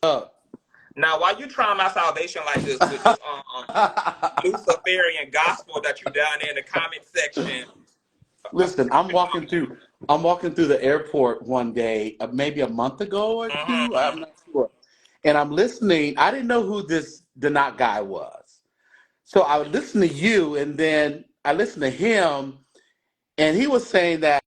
up? Now, why you trying my salvation like this with this Luciferian gospel that you down there in the comment section? Listen, I'm walking through the airport one day, maybe a month ago or two. I'm not sure. And I'm listening. I didn't know who this Denat guy was. So I would listen to you, and then I listened to him, and he was saying that,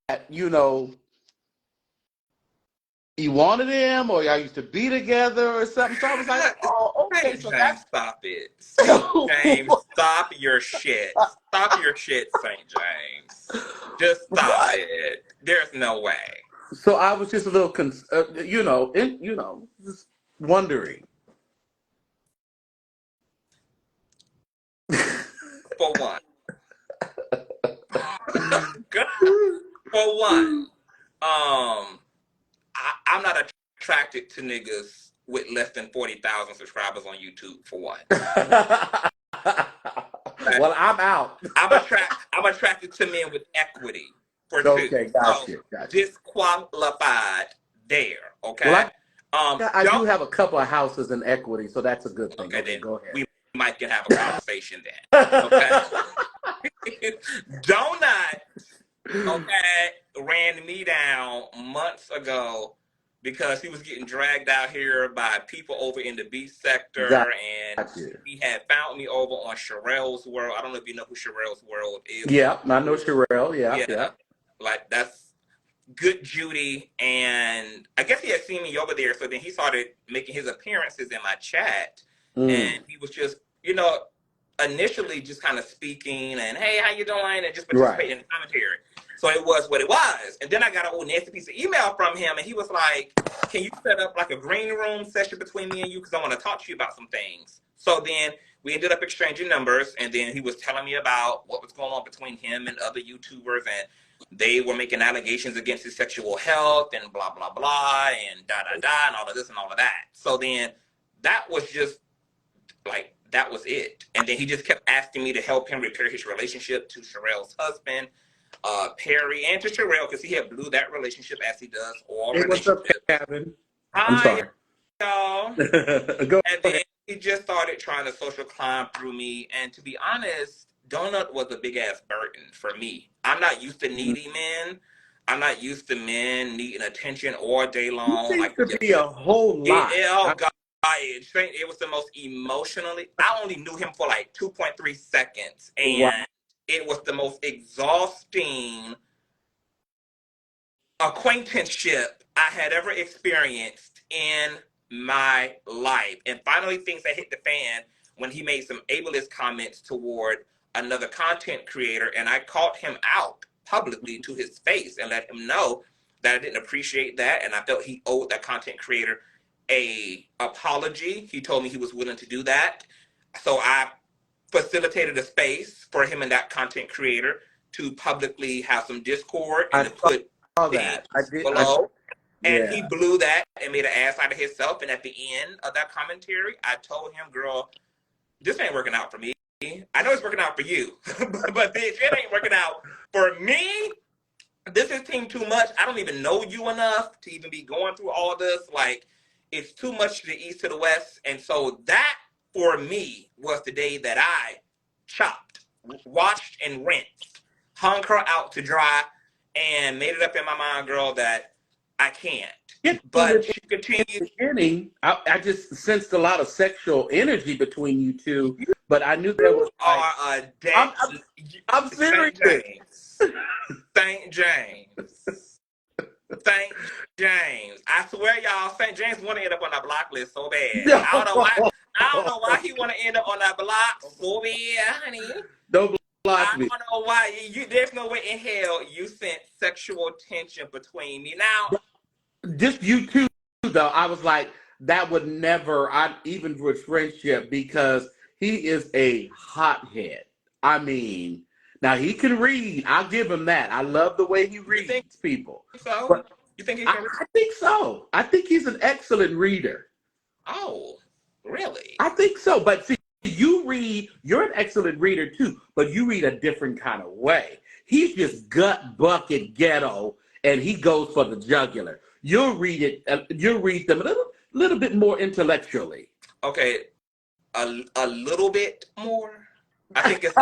you wanted him, or y'all used to be together or something. So I was like, oh, okay. Saint So James, that's stop it. Saint James, stop your shit. Stop your shit, Saint James. Just stop what? it. There's no way. So I was just a little, just wondering. For one. For one, I'm not attracted to niggas with less than 40,000 subscribers on YouTube, for one. Well, I'm out. I'm attracted to men with equity, for two. Okay, gotcha. Disqualified there, okay? Well, I do have a couple of houses in equity, so that's a good thing. Okay, then go ahead. we might can have a conversation then. Okay? Donut, okay, ran me down months ago because he was getting dragged out here by people over in the beach sector, and he had found me over on Sherelle's World. I don't know if you know who Sherelle's World is. Yeah, I know Sherelle. Yeah. Like, that's good Judy, and I guess he had seen me over there, so then he started making his appearances in my chat, and he was just, initially just kind of speaking and, hey, how you doing, and just participating in the commentary. So it was what it was. And then I got an old nasty piece of email from him, and he was like, can you set up like a green room session between me and you, because I want to talk to you about some things. So then we ended up exchanging numbers, and then he was telling me about what was going on between him and other YouTubers, and they were making allegations against his sexual health and blah, blah, blah, and da-da-da, and all of this and all of that. So then that was just like, that was it. And then he just kept asking me to help him repair his relationship to Sherelle's husband, Perry, and to Sherelle, because he had blew that relationship as he does all relationships. What's up, Kevin? I'm sorry. Y'all. Go and then he just started trying to social climb through me. And to be honest, Donut was a big-ass burden for me. I'm not used to needy men. I'm not used to men needing attention all day long. Like, to be a whole lot. Oh, God. It was the most emotionally, I only knew him for like 2.3 seconds, and it was the most exhausting acquaintanceship I had ever experienced in my life. And finally, things that hit the fan when he made some ableist comments toward another content creator, and I called him out publicly to his face and let him know that I didn't appreciate that, and I felt he owed that content creator a apology. He told me he was willing to do that. So I facilitated a space for him and that content creator to publicly have some discord and to put that below. And he blew that and made an ass out of himself. And at the end of that commentary, I told him, girl, this ain't working out for me. I know it's working out for you, but bitch, it ain't working out for me. This is team too much. I don't even know you enough to even be going through all this. Like, it's too much to the east to the west. And so that, for me, was the day that I chopped, washed, and rinsed, hung her out to dry, and made it up in my mind, girl, that I can't. But she continued. I just sensed a lot of sexual energy between you two, but I knew there was I'm serious. St. James. St. James. I swear, y'all, St. James want to end up on that block list so bad. No. I don't know why he want to end up on that block so bad, honey. Don't block me. I don't know why. There's no way in hell you sent sexual tension between me. Now, just you two, though, I was like, that would never, even with friendship, because he is a hothead. I mean, now he can read. I'll give him that. I love the way he reads people. So? But you think he can read? I think so. I think he's an excellent reader. Oh, really? I think so. But see, you're an excellent reader too, but you read a different kind of way. He's just gut bucket ghetto, and he goes for the jugular. You'll read them a little, little bit more intellectually. Okay, a little bit more. I think it's a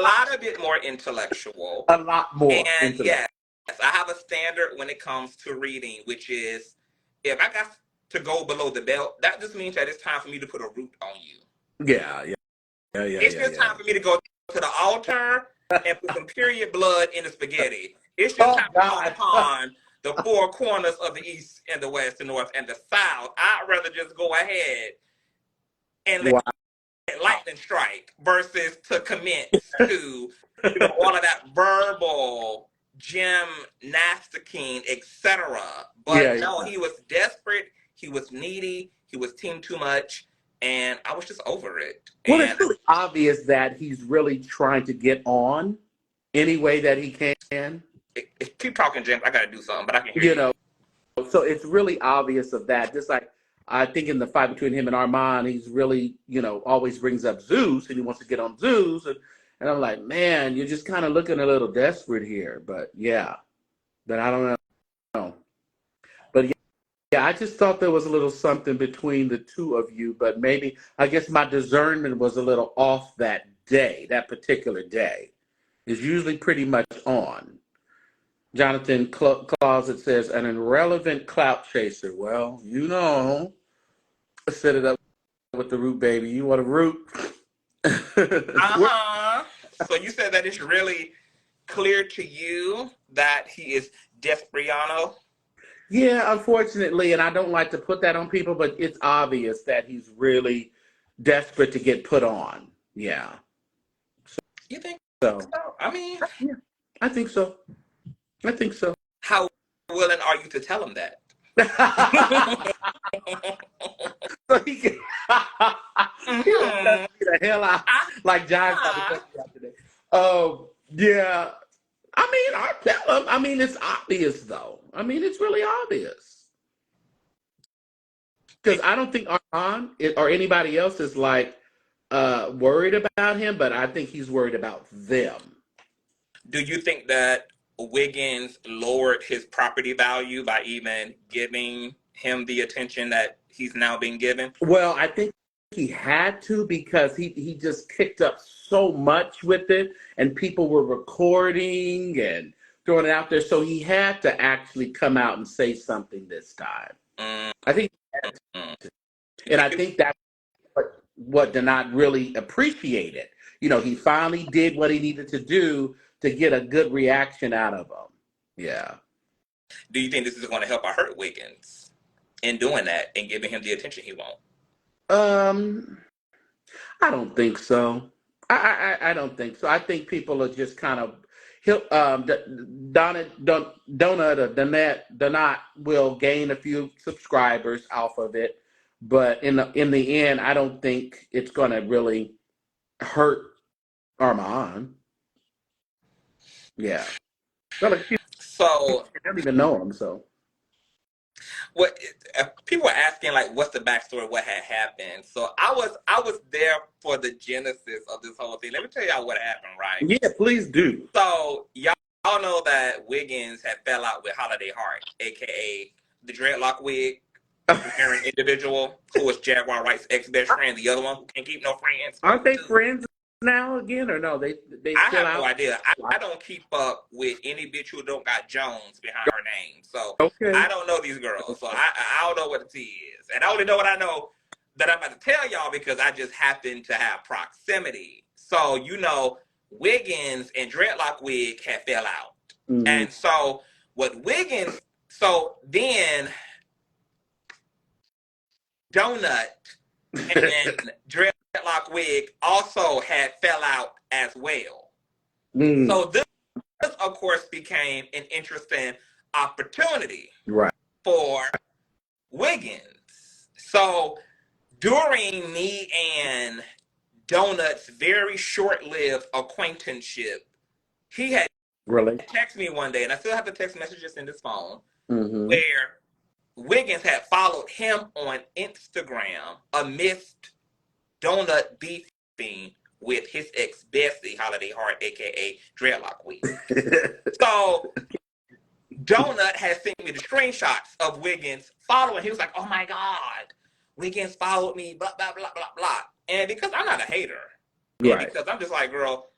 lot of bit more intellectual. A lot more And intellectual. yes, I have a standard when it comes to reading, which is if I got to go below the belt, that just means that it's time for me to put a root on you. Yeah. It's just time for me to go to the altar and put some period blood in the spaghetti. It's just Oh time to call God. upon the four corners of the east and the west, the north, and the south. I'd rather just go ahead and let Wow. lightning strike versus to commence to, all of that verbal gymnasticking, etc. But Yeah. no, he was desperate. He was needy. He was team too much, and I was just over it. Well, it's And really obvious that he's really trying to get on any way that he can. keep talking, James. I got to do something, but I can hear You you. know, so it's really obvious of that. Just like I think in the fight between him and Armon, he's really, always brings up Zeus and he wants to get on Zeus. And I'm like, man, you're just kind of looking a little desperate here. But yeah, but I don't know. But yeah, I just thought there was a little something between the two of you. But maybe, I guess my discernment was a little off that day, that particular day. It's usually pretty much on. Jonathan Closet says, an irrelevant clout chaser. Well, set it up with the root, baby. You want a root? So you said that it's really clear to you that he is Despriano? Yeah, unfortunately, and I don't like to put that on people, but it's obvious that he's really desperate to get put on. Yeah. You think So, so? I mean, yeah, I think so. I think so. how willing are you to tell him that? So he can he will cuss me the hell out like John's about to cuss me out today. Yeah. I mean, I tell him. I mean, it's obvious though. I mean, it's really obvious. Because I don't think Armand or anybody else is like worried about him, but I think he's worried about them. Do you think that Wiggins lowered his property value by even giving him the attention that he's now being given? Well, I think he had to because he just kicked up so much with it, and people were recording and throwing it out there. So he had to actually come out and say something this time. I think, and I think that's what did not really appreciate it. He finally did what he needed to do to get a good reaction out of him. Yeah. Do you think this is going to help or hurt Wiggins in doing that and giving him the attention he wants? I don't think so. I don't think so. I think people are just kind of Donut will gain a few subscribers off of it, but in the end, I don't think it's going to really hurt Armand. Yeah. Well, So I don't even know him, so. what people were asking, like, what's the backstory, what had happened? So I was there for the genesis of this whole thing. Let me tell y'all what happened, right? Yeah, please do. So y'all know that Wiggins had fell out with Holiday Heart, aka the dreadlock wig wearing individual who was Jaguar Wright's ex-best friend, the other one who can't keep no friends. Aren't they friends now again, or no? They I still have out? no idea. I don't keep up with any bitch who don't got Jones behind her name. So Okay. I don't know these girls. So I don't know what the tea is. And I only know what I know that I'm about to tell y'all because I just happen to have proximity. So, Wiggins and Dreadlock Wig had fell out. Mm-hmm. And so then Donut and Dreadlock Wig also had fell out as well. Mm. So this, of course, became an interesting opportunity for Wiggins. So during me and Donut's very short-lived acquaintanceship, he had texted me one day, and I still have the text messages in this phone, where Wiggins had followed him on Instagram amidst Donut beefing with his ex-bestie, Holiday Heart, a.k.a. Dreadlock Week. So Donut had sent me the screenshots of Wiggins following. He was like, "Oh my God, Wiggins followed me." Blah blah blah blah blah. And because I'm not a hater, and because I'm just like, girl,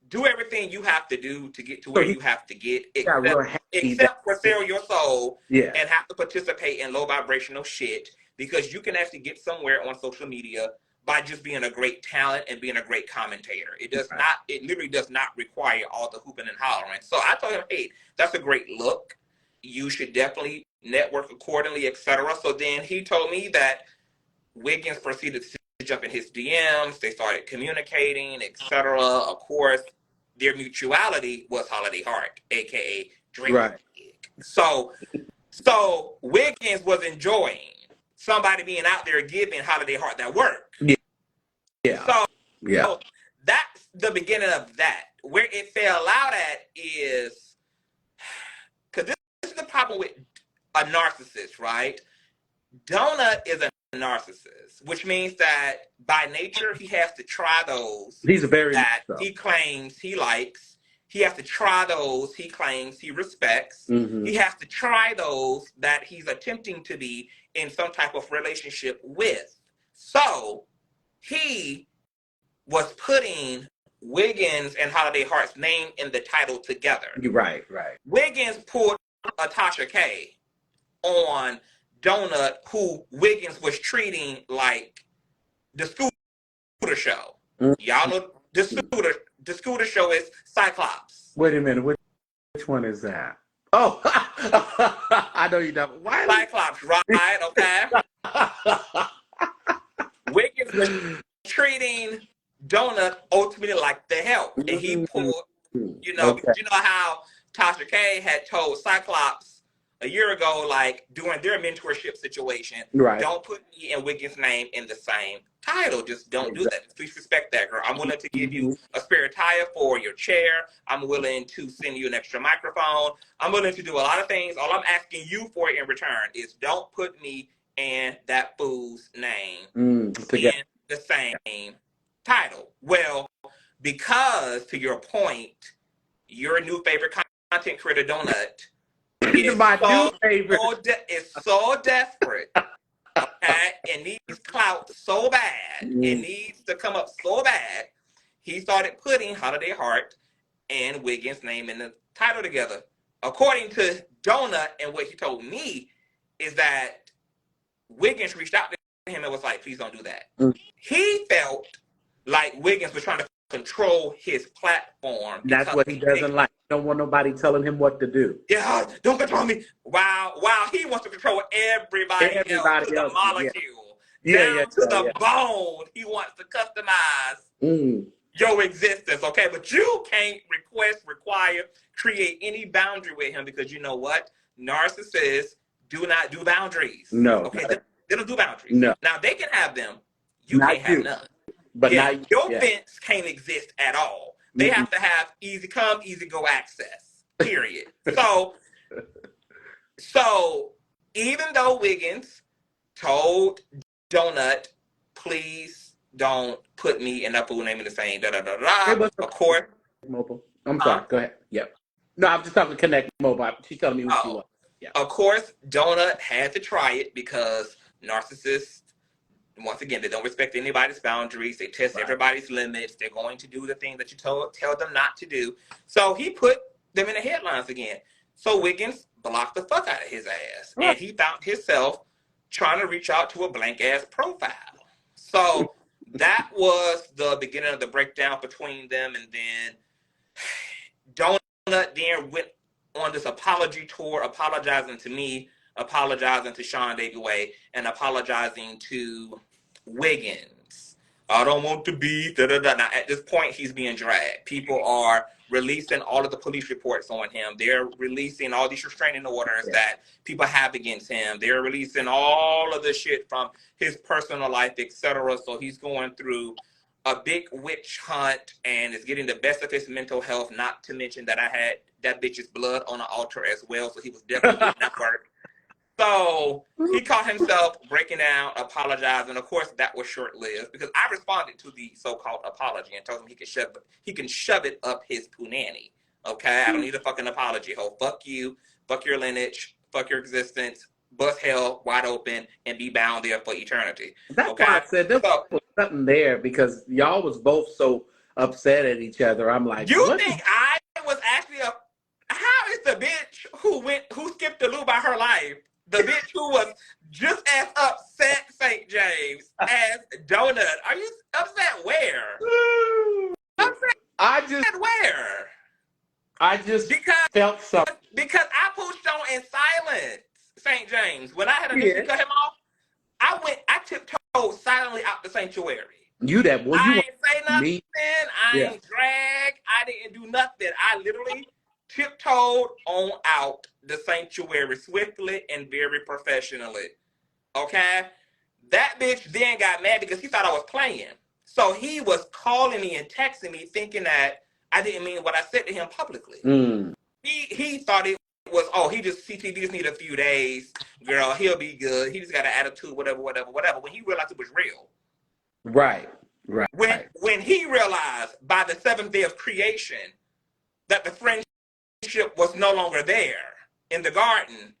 do everything you have to do to get to where you have to get, except for sell your soul and have to participate in low vibrational shit, because you can actually get somewhere on social media by just being a great talent and being a great commentator. It literally does not require all the hooping and hollering. So I told him, hey, that's a great look. You should definitely network accordingly, etc. So then he told me that Wiggins proceeded to jump in his DMs. They started communicating, etc. Of course, their mutuality was Holiday Heart, aka Drake. Right. So Wiggins was enjoying somebody being out there giving Holiday Heart that work. Yeah. So that's the beginning of that. Where it fell out at is, because this is the problem with a narcissist, right? Donut is a narcissist, which means that by nature he has to try those he claims he likes. He has to try those he claims he respects. Mm-hmm. He has to try those that he's attempting to be in some type of relationship with. So he was putting Wiggins and Holiday Heart's name in the title together. Right. Wiggins pulled a Tasha K on Donut, who Wiggins was treating like the Scooter Show. Mm-hmm. Y'all know the Scooter Show is Cyclops. Wait a minute, which one is that? Oh, I know you don't. Why? Cyclops, right? Okay. Wiggins was treating Donut ultimately like the help, and he pulled, you know how Tasha K had told Cyclops a year ago, like during their mentorship situation, right, don't put me and Wiggins' name in the same title. Just don't do that. Please respect that, girl. I'm willing to give you a spare tire for your chair. I'm willing to send you an extra microphone. I'm willing to do a lot of things. All I'm asking you for in return is don't put me and that fool's name in the same title. Well, because to your point, your new favorite content creator, Donut, is so desperate, okay, and needs clout so bad, and needs to come up so bad, he started putting Holiday Heart and Wiggins' name in the title together. According to Donut, and what he told me is that Wiggins reached out to him and was like, please don't do that. He felt like Wiggins was trying to control his platform. That's what he doesn't like. He don't want nobody telling him what to do. Yeah, don't control me. While he wants to control everybody else to the molecule, down to the bone. He wants to customize your existence, okay? But you can't request, require, create any boundary with him, because you know what? Narcissists do not do boundaries. No. Okay, they don't do boundaries. No. Now, they can have them. You can't have none. But your fence can't exist at all. They have to have easy come, easy go access. Period. So even though Wiggins told Donut, please don't put me and that fool name in the same of course. Mobile. I'm sorry. Go ahead. Yep. No, I'm just talking to Connect Mobile. She's telling me who she was. Yeah. Of course, Donut had to try it because narcissists, once again, they don't respect anybody's boundaries. They test everybody's limits. They're going to do the thing that you tell them not to do. So he put them in the headlines again. So Wiggins blocked the fuck out of his ass. Right. And he found himself trying to reach out to a blank-ass profile. So that was the beginning of the breakdown between them. And then Donut then went on this apology tour, apologizing to me, apologizing to Sean Davieway, and apologizing to Wiggins. I don't want to be Now, at this point, he's being dragged. People are releasing all of the police reports on him. They're releasing all these restraining orders that people have against him. They're releasing all of the shit from his personal life, etc. So he's going through a big witch hunt and is getting the best of his mental health, not to mention that I had that bitch's blood on the altar as well. So he was definitely getting that work. So he caught himself breaking down, apologizing. Of course, that was short-lived because I responded to the so-called apology and told him he can shove it up his punani. Okay, I don't need a fucking apology, ho. Fuck you, fuck your lineage, fuck your existence, bust hell wide open, and be bound there for eternity. That's why Okay, I said there so was something there because y'all was both so upset at each other. I'm like, you what? think I was actually a? How is the bitch who skipped the loo by her life, the bitch who was just as upset, St. James, as Donut? Are you upset where? Upset where? I just Because felt something. I pushed on in silence, St. James. When I had initially Yeah. cut him off, I tiptoed silently out the sanctuary. You that boy, you I want ain't say nothing. me? I Yeah. ain't drag. I didn't do nothing. I literally tiptoed on out the sanctuary swiftly and very professionally. Okay? That bitch then got mad because he thought I was playing. So he was calling me and texting me thinking that I didn't mean what I said to him publicly. He thought it was, oh, CTV just need a few days, girl, he'll be good. He just got an attitude, whatever. When he realized it was real. Right. When he realized by the seventh day of creation that the friendship was no longer there in the garden,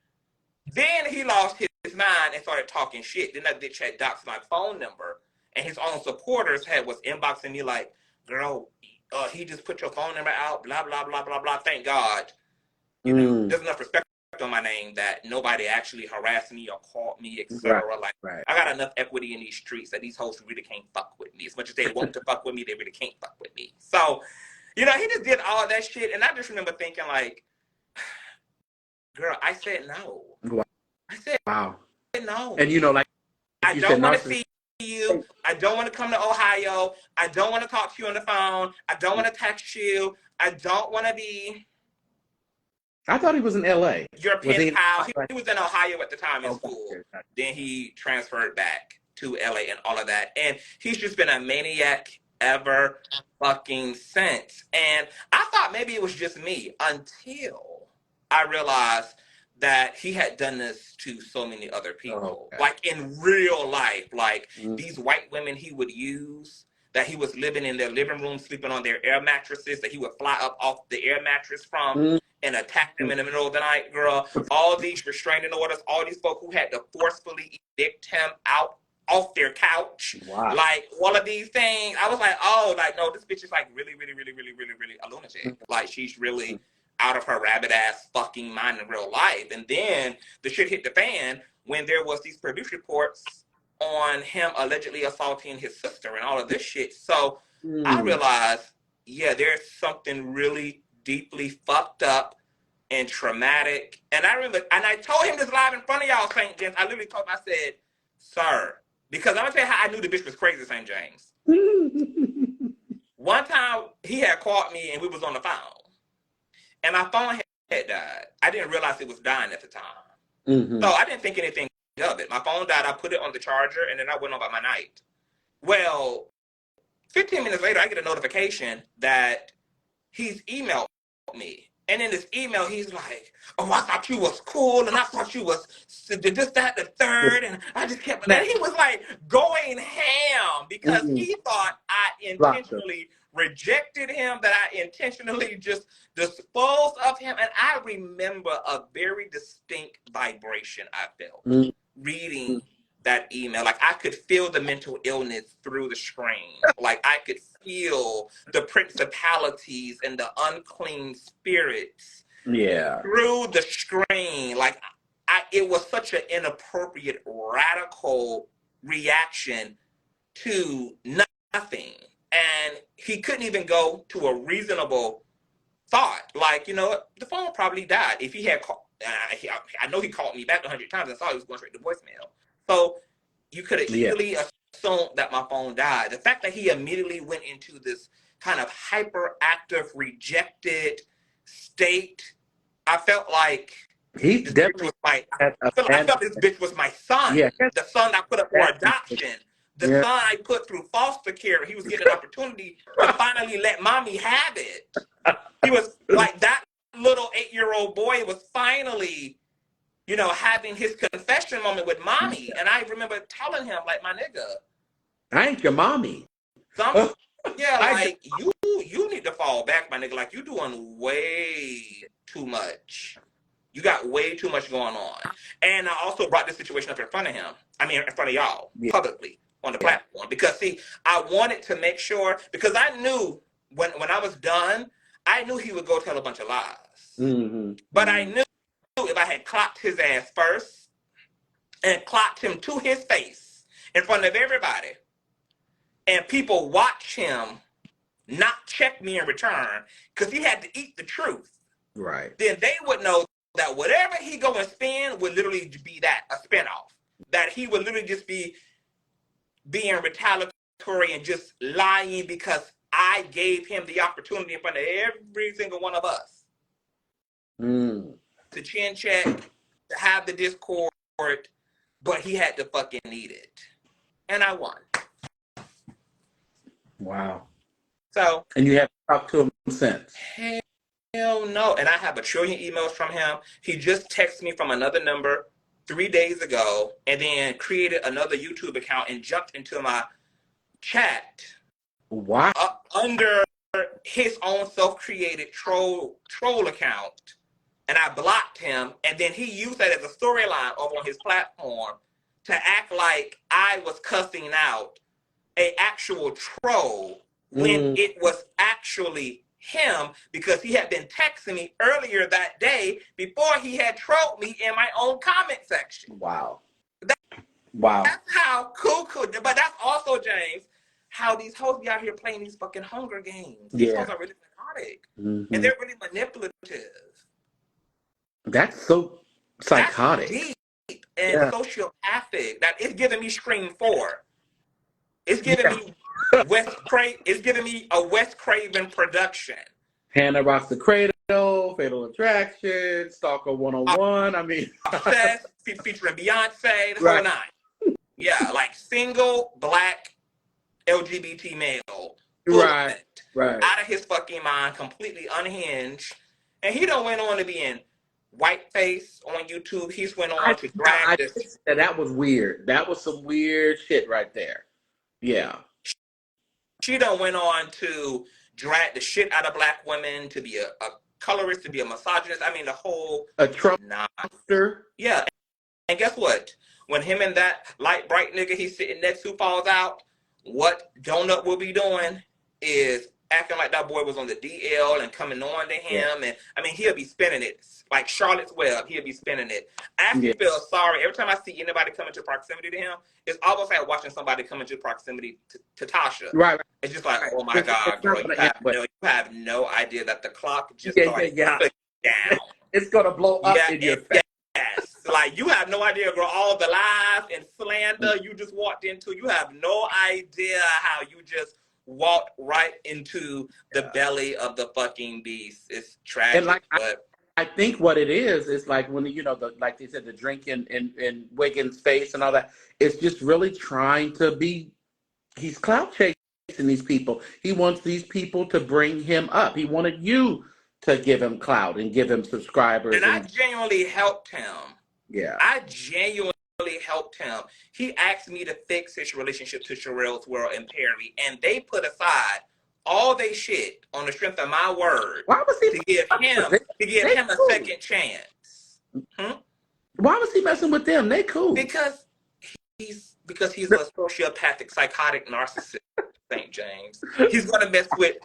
then he lost his mind and started talking shit. Then that bitch had doxed my phone number, and his own supporters was inboxing me like, girl, he just put your phone number out, blah, blah, blah, blah, blah. Thank God. You know, there's enough respect on my name that nobody actually harassed me or called me, etc. Right. I got enough equity in these streets that these hosts really can't fuck with me. As much as they want to fuck with me, they really can't fuck with me. So, you know, he just did all that shit, and I just remember thinking like, girl, I said no. Wow. I said no. And you know, like I you don't said, want to see you. I don't want to come to Ohio. I don't want to talk to you on the phone. I don't want to text you. I don't want to be I thought he was in LA. your pen pal. He was in Ohio at the time in school. Gotcha. Then he transferred back to LA and all of that. And he's just been a maniac ever fucking since. And I thought maybe it was just me until I realized that he had done this to so many other people. Okay. Like in real life. Like these white women he would use, that he was living in their living room, sleeping on their air mattresses, that he would fly up off the air mattress from and attack them in the middle of the night, girl. All these restraining orders, all these folk who had to forcefully evict him out off their couch. Wow. Like all of these things. I was like, oh, like, no, this bitch is like really, really, really, really, really, really a lunatic. Like she's really out of her rabbit ass fucking mind in real life. And then the shit hit the fan when there was these police reports on him allegedly assaulting his sister and all of this shit. So I realized, yeah, there's something really deeply fucked up and traumatic. And I remember, and I told him this live in front of y'all, St. James. I literally told him, I said, sir, because I'm gonna tell you how I knew the bitch was crazy, St. James. One time he had called me and we was on the phone, and my phone had died. I didn't realize it was dying at the time. So I didn't think anything of it. My phone died, I put it on the charger, and then I went on about my night. Well, 15 minutes later, I get a notification that he's emailed me. And in this email, he's like, oh, I thought you was cool, and I thought you was this, that, the third, and I just kept, and he was like going ham because he thought I intentionally rejected him, that I intentionally just disposed of him. And I remember a very distinct vibration I felt reading that email. Like I could feel the mental illness through the screen. Like I could feel the principalities and the unclean spirits through the screen. Like it was such an inappropriate, radical reaction to nothing. And he couldn't even go to a reasonable thought. Like, you know, the phone probably died. If he had called, I know he called me back 100 times. I saw he was going straight to voicemail. So you could have easily assumed that my phone died. The fact that he immediately went into this kind of hyperactive, rejected state, I felt like he definitely was I felt this bitch was my son. Yeah. The son I put up for adoption. The son I put through foster care. He was getting an opportunity to finally let mommy have it. He was like that little 8-year-old boy was finally, you know, having his confession moment with mommy. And I remember telling him, like, my nigga, I ain't your mommy. Yeah, I like you need to fall back, my nigga. Like you doing way too much. You got way too much going on. And I also brought this situation up in front of him. I mean, in front of y'all, yeah, publicly on the yeah. platform. Because see, I wanted to make sure because I knew when I was done, I knew he would go tell a bunch of lies. But I knew if I had clocked his ass first and clocked him to his face in front of everybody, and people watch him not check me in return because he had to eat the truth, Right. then they would know that whatever he go and spin would literally be that, a spinoff. That he would literally just be being retaliatory and just lying because I gave him the opportunity in front of every single one of us to chin check, to have the discord, but he had to fucking eat it. And I won. Wow. So. And you haven't talked to him since? Hell no. And I have a trillion emails from him. He just texted me from another number 3 days ago and then created another YouTube account and jumped into my chat. Wow. Under his own self-created troll account. And I blocked him. And then he used that as a storyline over on his platform to act like I was cussing out an actual troll when it was actually him, because he had been texting me earlier that day before he had trolled me in my own comment section. Wow. Wow. That's how cuckoo. But that's also, James, how these hoes be out here playing these fucking Hunger Games. These hoes are really psychotic. And they're really manipulative. That's so psychotic. That's deep and sociopathic. That it's giving me Scream 4. It's giving me it's giving me a Wes Craven production. Hannah Rocks the Cradle, Fatal Attraction, Stalker 101. I mean, Obsessed, featuring Beyonce, the whole nine. Yeah, like single black LGBT male, right, out of his fucking mind, completely unhinged, and he don't went on to be in Whiteface on YouTube. He's went on to drag this. That was weird. That was some weird shit right there. Yeah. She done went on to drag the shit out of black women, to be a colorist, to be a misogynist. I mean, the whole... A Trumpster? Yeah. And guess what? When him and that light, bright nigga he's sitting next to falls out, what Donut will be doing is acting like that boy was on the DL and coming on to him. Yeah. And, I mean, he'll be spinning it. Like Charlotte's Web, he'll be spinning it. I actually feel sorry. Every time I see anybody come into proximity to him, it's almost like watching somebody come into proximity to Tasha. Right. It's just like, oh my God, girl, you have no idea that the clock just started down. It's going to blow up in your face. Yes. Like, you have no idea, girl, all the lies and slander you just walked into. You have no idea how you just walked right into the belly of the fucking beast. It's tragic. And like, but I think what it is like when, like they said, the drink in Wiggins' face and all that, it's just really trying to be, he's clout chasing these people. He wants these people to bring him up. He wanted you to give him clout and give him subscribers. And I genuinely helped him. Yeah. I genuinely helped him. He asked me to fix his relationship to Sherelle's World and Perry, and they put aside all they shit on the strength of my word. Why was he to give him a second chance? Why was he messing with them? They cool. Because he's a sociopathic, psychotic narcissist, St. James. He's gonna mess with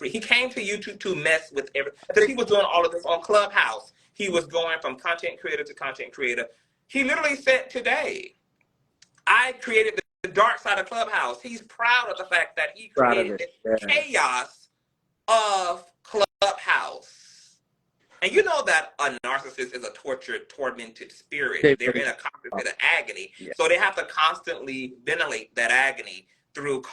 he came to YouTube to mess with because he was doing all of this on Clubhouse. He was going from content creator to content creator. He literally said today, I created the dark side of Clubhouse. He's proud of the fact that he created the chaos of Clubhouse. And you know that a narcissist is a tortured, tormented spirit. They're in a constant state of agony. Yeah. So they have to constantly ventilate that agony through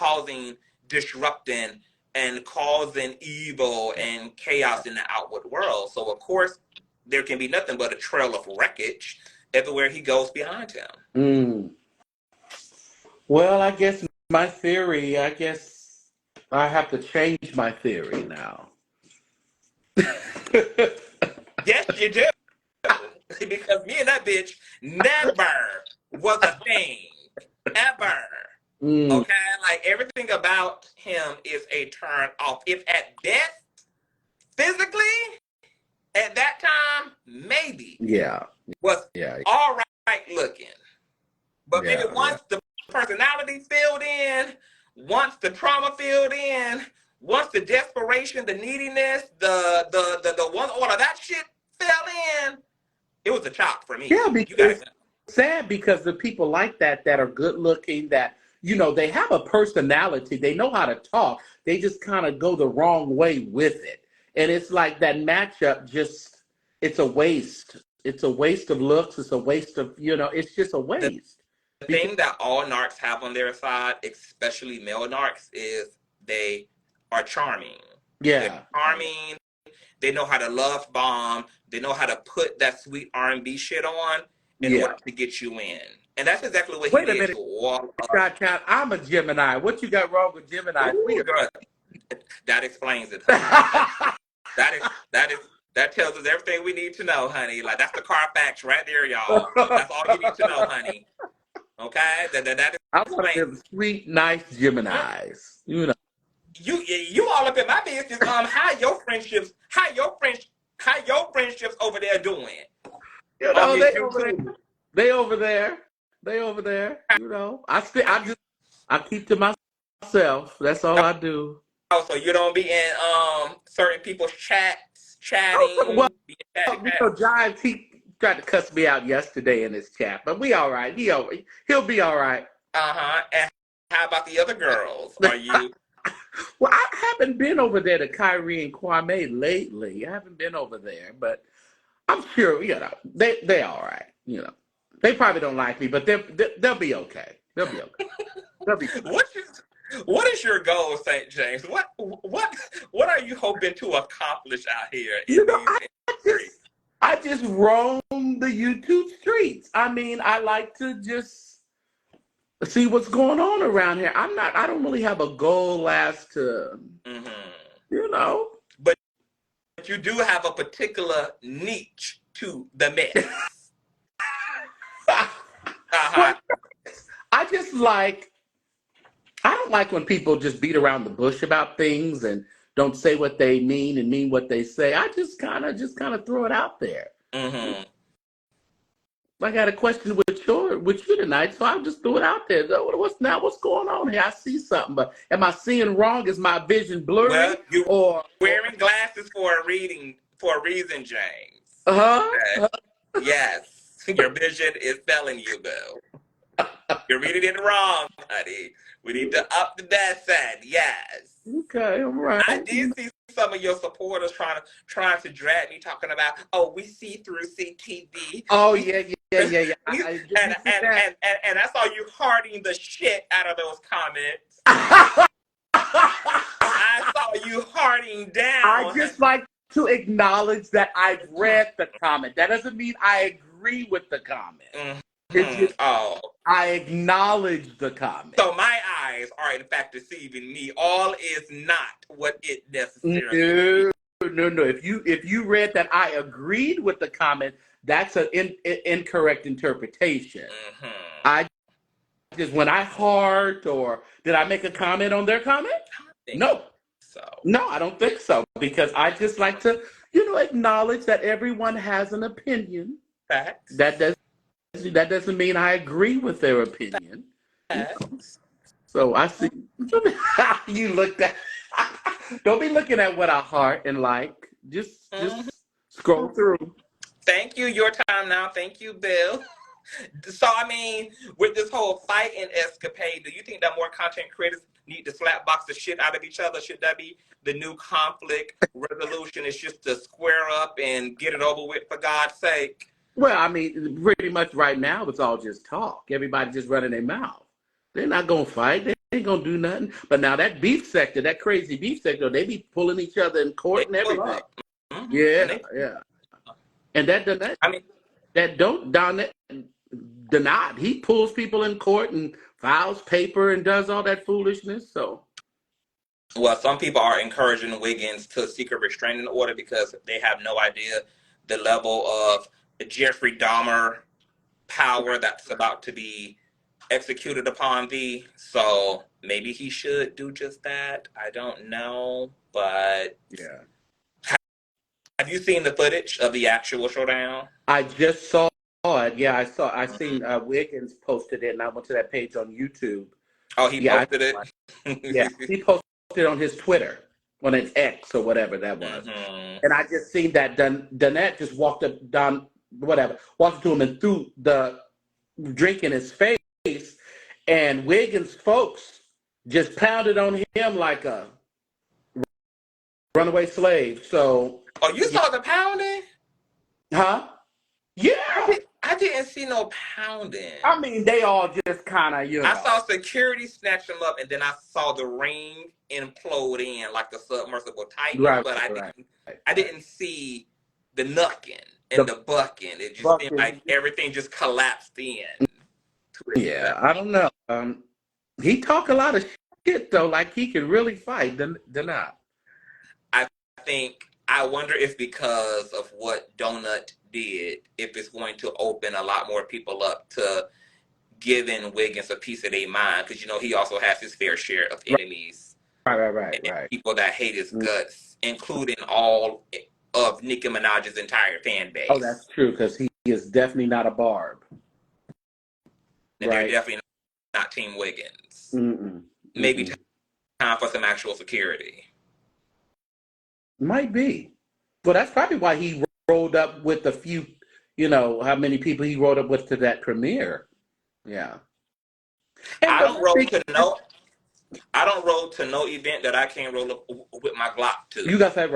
disrupting, and causing evil and chaos in the outward world. So, of course, there can be nothing but a trail of wreckage everywhere he goes behind him. Well, I guess my theory, I have to change my theory now. Yes, you do. Because me and that bitch never was a thing. Ever. Mm, Okay, like everything about him is a turn off. If at best, physically, at that time, maybe yeah, was yeah, all right looking. But maybe yeah, yeah. once the personality filled in, once the trauma filled in, once the desperation, the neediness, the one all of that shit fell in, it was a chop for Yeah, me. You because gotta sad because the people like that are good looking, that they have a personality, they know how to talk, they just kind of go the wrong way with it, and it's like that matchup just it's a waste. It's a waste of looks. It's a waste of it's just a the waste because thing that all narcs have on their side, especially male narcs, is they are charming. They're yeah, charming. They know how to love bomb. They know how to put that sweet R&B shit on in order yeah. to get you in. And that's exactly what he Wait a did minute, to all of. Shot Count. I'm a Gemini. What you got wrong with Geminis? We Ooh, are. girl, that explains it, honey. That is that is that tells us everything we need to know, honey. Like that's the Carfax right there, y'all. That's all you need to know, honey. Okay, that I'm one of explains. them sweet, nice Geminis. You all up in my business. How your friendships over there doing on this They over there. YouTube? They over there. They over there. I keep to myself. That's all I do. Oh, so you don't be in certain people's chats, Well, chatting, being chatty chats. Jives, he tried to cuss me out yesterday in his chat, but we all right. He'll be all right. Uh-huh. And how about the other girls? Are you Well, I haven't been over there to Kyrie and Kwame lately. I haven't been over there, but I'm sure they all right. They probably don't like me, but they'll be okay. They'll be okay. They'll be fine. what is your goal, St. James? What are you hoping to accomplish out here in these I just streets? I just roam the YouTube streets. I mean, I like to just see what's going on around here. I don't really have a goal as to Mm-hmm. you know. But you do have a particular niche to the mess. Well, Uh-huh. I just I don't like when people just beat around the bush about things and don't say what they mean and mean what they say. I just kind of throw it out there. Mm-hmm. I got a question with you tonight, so I'll just throw it out there. What's going on here? I see something, but am I seeing wrong? Is my vision Well, blurry? you Or wearing glasses for a reason, James. huh? Okay. Yes, your vision is failing you, Bill. You're reading it wrong, honey. We need to up the death set. Yes. Okay, all right. I did see some of your supporters trying to drag me, talking about, oh, we see through CTV. Oh We yeah, yeah, yeah, yeah. Did and, you see and that? and and I saw you hearting the shit out of those comments. I saw you hearting I down, just like to acknowledge that I've read the comment. That doesn't mean I agree with the comment. honey. It's Hmm. just Oh, I acknowledge the comment. so my eyes are in fact deceiving me. All is not what it necessarily appears. No, no. If you read that I agreed with the comment, that's an incorrect interpretation. Mm-hmm. I just when I heart or did I make a comment on their comment? I think No, so. no, I don't think so because I just like to acknowledge that everyone has an opinion. That Facts. does that doesn't mean I agree with their opinion. Facts. So I see you looked at. Don't be looking at what I heart and like. Just Mhm. scroll through. Thank you. Your time now. Thank you, Bill. So, I mean, with this whole fighting escapade, do you think that more content creators need to slap box the shit out of each other? Should that be the new conflict resolution? It's just to square up and get it over with, for God's sake. Well, I mean, pretty much right now it's all just talk. Everybody just running their mouth. They're not gonna fight. They ain't gonna do nothing. But now that beef sector, that crazy beef sector, they be pulling each other in They court and pull everything. up. Mm-hmm. And Yeah, they, yeah. And I mean, that don't down that Donat, he pulls people in court and files paper and does all that foolishness. So well, some people are encouraging Wiggins to seek a restraining order because they have no idea the level of Jeffrey Dahmer power that's about to be executed upon thee. So maybe he should do just that. I don't know, but Yeah. have you seen the footage of the actual showdown? I just saw it. Yeah, I saw. I Mhm. seen Wiggins posted it, and I went to that page on YouTube. Oh, he Yeah, posted yeah, it. he posted it on his Twitter, on his X or whatever that was. Hmm. And I just seen that Donette just walked up, down, whatever, walked up to him and threw the drink in his face, and Wiggins folks just pounded on him like a runaway slave. So, Oh, you yeah. saw the pounding? Huh? Yeah. I didn't see no pounding. I mean, they all just kind of, I saw security snatch him up, and then I saw the ring implode in like the submersible Titan. right, But right, I right. didn't see the knucking and The the bucking. It just seemed bucket. like everything just collapsed in to Yeah, itself. I don't know. He talk a lot of shit though, like he can really fight. Not. I think I wonder if because of what Donut did, if it's going to open a lot more people up to giving Wiggins a piece of their mind, because he also has his fair share of enemies and Right. people that hate his Mm. guts, including all of Nicki Minaj's entire fan Oh, that's base. true because he is definitely not a barb. And they're Right. definitely not Team Wiggins. Mm-mm. Maybe Mm-mm. time for some actual security. Might be. Well, that's probably why he rolled up with a few. How many people he rolled up with to that premiere. Yeah. And I the don't one roll thing to no. I don't roll to no event that I can't roll up with my Glock to. you got that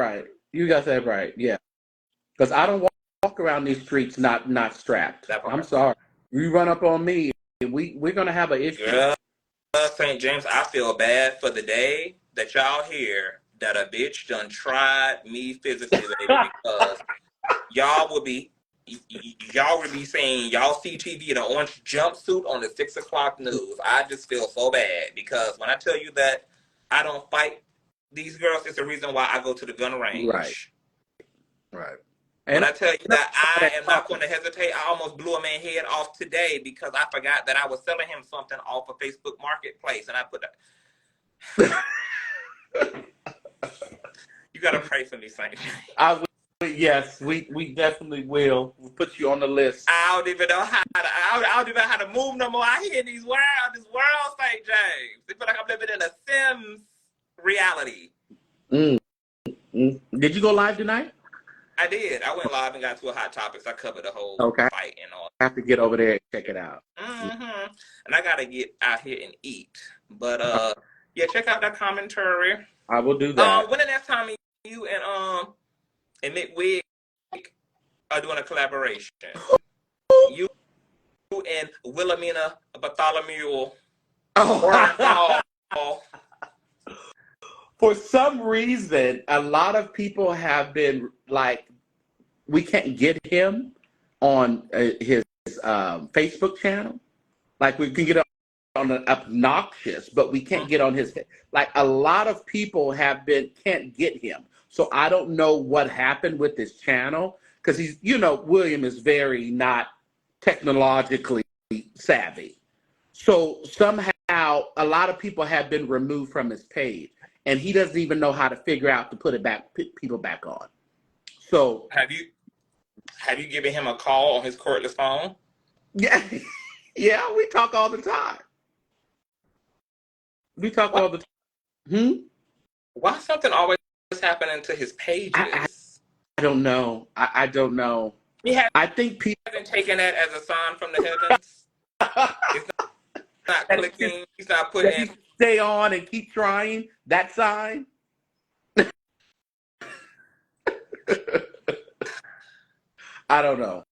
right. You got that right. Yeah. Because I don't walk around these streets not strapped. That I'm part. sorry. You run up on me, we're gonna have an issue. Girl, St. James, I feel bad for the day that y'all hear that a bitch done tried me physically, baby, because y'all would be y'all would be saying y'all see TV in an orange jumpsuit on the 6 o'clock news. I just feel so bad because when I tell you that I don't fight these girls, it's the reason why I go to the gun Right. range. Right. When And I tell you I that I am not going to hesitate, I almost blew a man's head off today because I forgot that I was selling him something off of Facebook Marketplace, and I put that. You gotta pray for me, Saint. I will, yes, we definitely will. We'll put you on the list. I don't even know how to. I don't even know how to move no more out here in this world, St. James. I feel like I'm living in a Sims reality. Did you go live tonight? I did. I went live and got to a Hot Topics. I covered the whole Okay. fight and all. I have to get over there and check it out. Mm-hmm. And I gotta get out here and eat. But yeah, check out that commentary. I will do that. When the next time you and Mick Wig are doing a collaboration? You and Wilhelmina Bartholomew. Oh. For some reason, a lot of people have been like, we can't get him on his Facebook channel. Like we can get on an obnoxious, but we can't get on his. Like a lot of people can't get him. So I don't know what happened with this channel because he's, William is very not technologically savvy. So somehow a lot of people have been removed from his page, and he doesn't even know how to figure out to put people back on. So have you given him a call on his cordless phone? yeah, yeah, we talk all the time. We talk all the time. Why something always happening to his pages? I don't know. I don't know. I think people haven't taken that as a sign from the heavens. It's not clicking. He's not putting. That he stay on and keep trying. That sign. I don't know.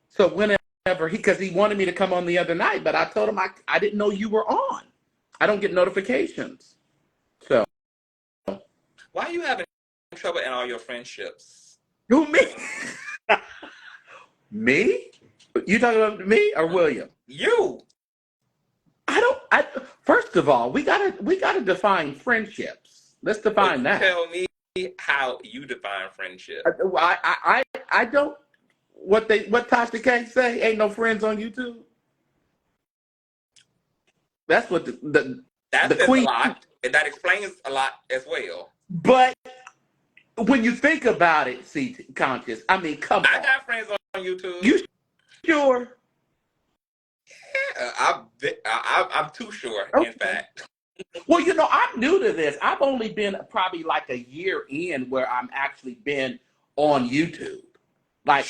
So whenever because he wanted me to come on the other night, but I told him I didn't know you were on. I don't get notifications. So why are you having trouble in all your friendships? who, me? Me? You talking about me or William? You. First of all, we gotta define friendships. Let's define that. Tell me how you define friendship. I don't. what Tasha K say? Ain't no friends on YouTube. That's what That the says a queen. lot, and that explains a lot as well. But when you think about it, see, conscious. I mean, come I on. got friends on YouTube. You sure? Yeah, I'm too sure. Okay. In fact. Well, I'm new to this. I've only been probably like a year in where I'm actually been on YouTube. Like,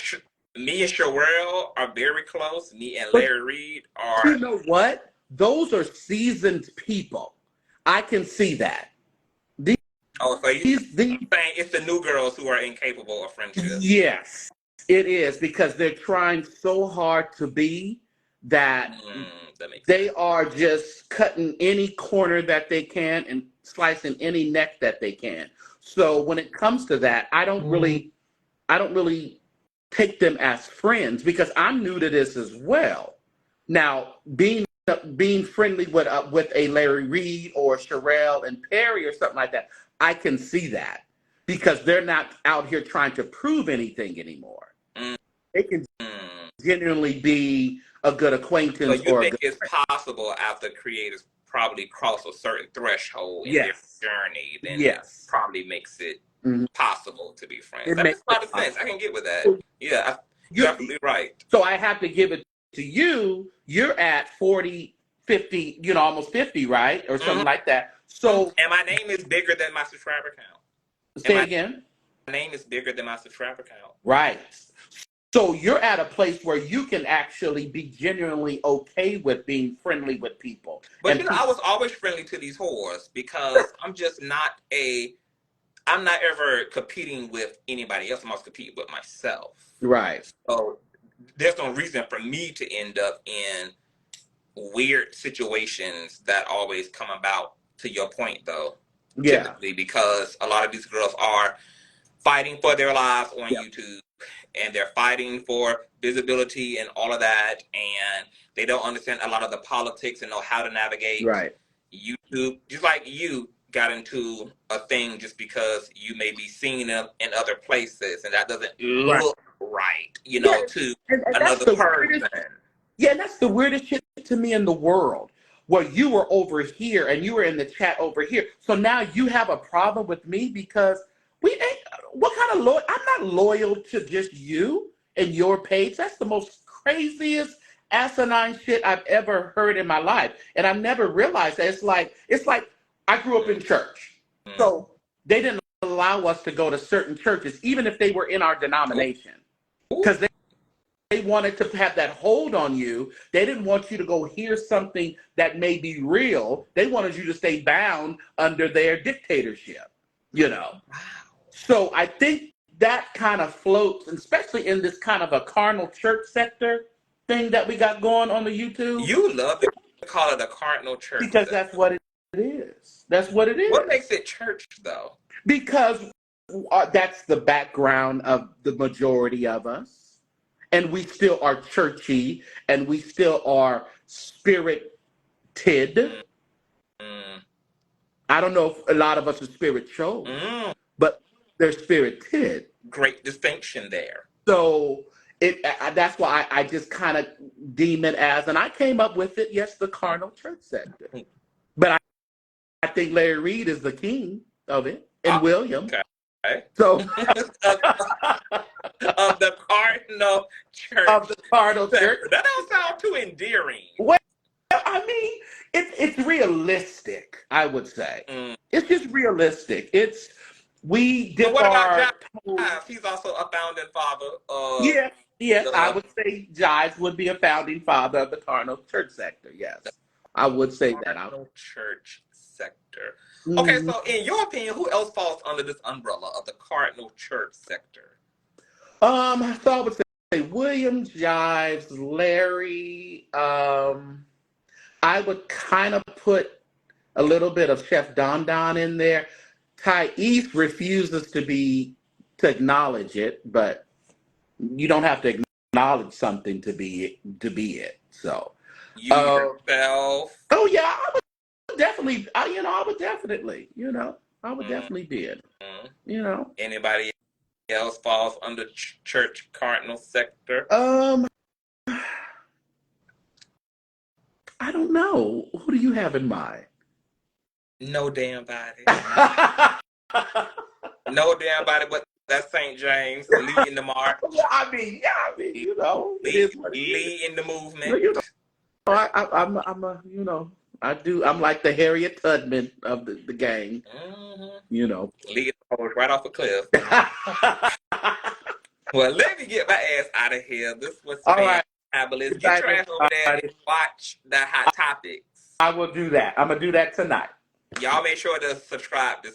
Me and Sherelle are very close. Me and but Larry Reed are. you know what? Those are seasoned people. I can see that. Oh, so you These, saying it's the new girls who are incapable of friendship? yes, it is because they're trying so hard to be that That makes they sense. are just cutting any corner that they can and slicing any neck that they can. So when it comes to that, I don't really take them as friends because I'm new to this as well. Now, being friendly with a Larry Reed or Sherelle and Perry or something like that, I can see that because they're not out here trying to prove anything anymore. Mm. They can genuinely be a good acquaintance. So you or a think good it's friend. possible after creators probably cross a certain threshold in their Yes, journey, then it yes, probably makes it mm-hmm. possible to be friends. It That makes makes a lot it of sense. possible. I can get with that. So Yeah, you're absolutely right. So I have to give it to you. You're at 40, 50, almost 50, right? Or something like that. So And my name is bigger than my subscriber count. And say it my again. name is bigger than my subscriber count. Right. So you're at a place where you can actually be genuinely okay with being friendly with people. But And I was always friendly to these whores because I'm not ever competing with anybody else. I'm always competing with myself. right. So there's no reason for me to end up in weird situations that always come about, to your point though. Yeah. Typically because a lot of these girls are fighting for their lives on YouTube, and they're fighting for visibility and all of that, and they don't understand a lot of the politics and know how to navigate Right. YouTube. Just like you got into a thing just because you may be seen in other places, and that doesn't Right. look right, Yeah. to And that's another the person. Yeah, and that's the weirdest shit to me in the world. Where you were over here and you were in the chat over here. So now you have a problem with me because we ain't what kind of loyal I'm not loyal to just you and your page. That's the most craziest asinine shit I've ever heard in my life. And I've never realized that it's like I grew up in church. So they didn't allow us to go to certain churches, even if they were in our denomination. Because they wanted to have that hold on you. They didn't want you to go hear something that may be real. They wanted you to stay bound under their dictatorship, So I think that kind of floats, especially in this kind of a carnal church sector thing that we got going on the YouTube. You love to call it a cardinal church Because sector. that's what it is. That's what it is. What makes it church though? Because that's the background of the majority of us. And we still are churchy and we still are spirited. I don't know if a lot of us are spiritual, but they're spirited. Great distinction there. So that's why I just kind of deem it as, and I came up with it, yes, the carnal church sector. But I think Larry Reed is the king of it, and William. Okay. So of the cardinal church. Of the cardinal church. That don't sound too endearing. Well, I mean, it's realistic, I would say. It's just realistic. We dip what about our Jive? He's also a founding father of Yes, I would say Jives would be a founding father of the cardinal church sector. Yes. I would say that. Cardinal church sector. Okay, so in your opinion, who else falls under this umbrella of the cardinal church sector? So I would say William, Jives, Larry. I would kind of put a little bit of Chef Don Don in there. Thais refuses to acknowledge it, but you don't have to acknowledge something to be it. So you yourself. Oh yeah, I would definitely. I would definitely be it. Anybody else falls under church cardinal sector? I don't know. Who do you have in mind? No damn body. No damn body, but that's St. James leading the march. I mean, you know, it is what it is. Leading the movement. You know, I'm a, you know, I'm like the Harriet Tubman of the gang. Mm-hmm. You know, leading the horse right off a cliff. Well, let me get my ass out of here. This was fabulous. Get your ass over there and watch the Hot Topics. I will do that. I'm gonna do that tonight. Y'all make sure to subscribe to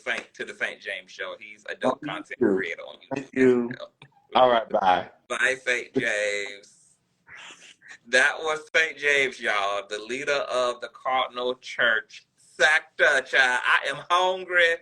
the St. James Show. He's a dope content creator on YouTube. Thank you. All right, bye. Bye, St. James. That was St. James, y'all, the leader of the Cardinal Church sector. Child, I am hungry.